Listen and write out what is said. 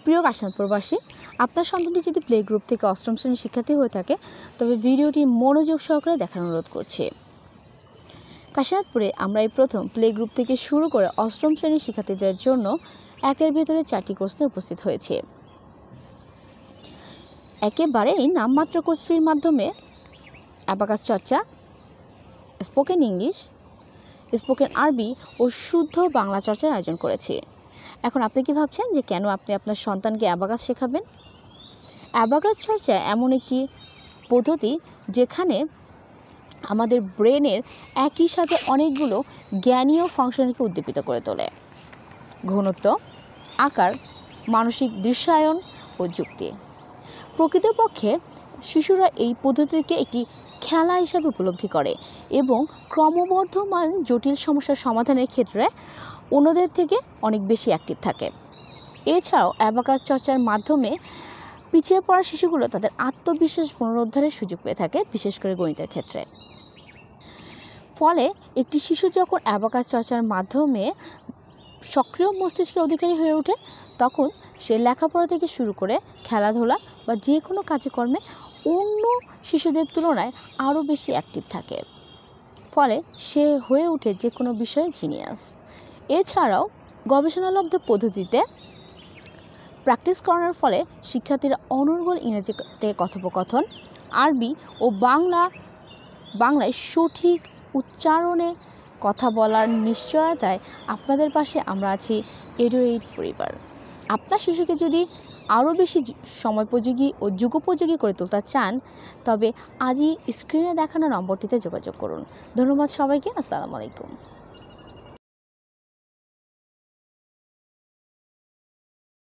প্রিয় কাশীনাথ প্রবাসী, আপনার সন্তানটি যদি প্লে গ্রুপ থেকে অষ্টম শ্রেণীর শিক্ষার্থী হয়ে থাকে তবে ভিডিওটি মনোযোগ সহকারে দেখার অনুরোধ করছি। কাশীনাথপুরে আমরা এই প্রথম প্লে গ্রুপ থেকে শুরু করে অষ্টম শ্রেণীর শিক্ষার্থীদের জন্য একের ভেতরে 4টি কোর্স নিয়ে উপস্থিত হয়েছে। একেবারেই নামমাত্র কোর্স ফির মাধ্যমে অ্যাবাকাস চর্চা, স্পোকেন ইংলিশ, স্পোকেন আরবি ও শুদ্ধ বাংলা চর্চার আয়োজন করেছি। এখন আপনি কি ভাবছেন যে কেন আপনি আপনার সন্তানকে অ্যাবাকাস শেখাবেন? অ্যাবাকাস চর্চা এমন একটি পদ্ধতি যেখানে আমাদের ব্রেনের একই সাথে অনেকগুলো জ্ঞানীয় ফাংশনকে উদ্দীপিত করে তোলে। ঘনত্ব, আকার, মানসিক দৃশ্যায়ন ও যুক্তি। প্রকৃতপক্ষে শিশুরা এই পদ্ধতিকে একটি খেলা হিসাবে উপলব্ধি করে এবং ক্রমবর্ধমান জটিল সমস্যার সমাধানের ক্ষেত্রে অন্যদের থেকে অনেক বেশি অ্যাক্টিভ থাকে। এছাড়াও অ্যাবাকাস চর্চার মাধ্যমে পিছিয়ে পড়া শিশুগুলো তাদের আত্মবিশ্বাস পুনরুদ্ধারের সুযোগ পেয়ে থাকে, বিশেষ করে গণিতের ক্ষেত্রে। ফলে একটি শিশু যখন অ্যাবাকাস চর্চার মাধ্যমে সক্রিয় মস্তিষ্কের অধিকারী হয়ে ওঠে তখন সে লেখাপড়া থেকে শুরু করে খেলাধুলা বা যে কোনো কাজকর্মে অন্য শিশুদের তুলনায় আরও বেশি অ্যাক্টিভ থাকে। ফলে সে হয়ে ওঠে যে কোনো বিষয়ে জিনিয়াস। এছাড়াও গবেষণালব্ধ পদ্ধতিতে প্র্যাকটিস করানোর ফলে শিক্ষার্থীরা অনর্গল ইংরেজিতে কথোপকথন, আরবি ও বাংলায় সঠিক উচ্চারণে কথা বলার নিশ্চয়তায় আপনাদের পাশে আমরা আছি এডুএইড পরিবার। আপনার শিশুকে যদি আরও বেশি সময়োপযোগী ও যুগোপযোগী করে তুলতে চান তবে আজই স্ক্রিনে দেখানো নম্বরটিতে যোগাযোগ করুন। ধন্যবাদ সবাইকে। আসসালামু আলাইকুম।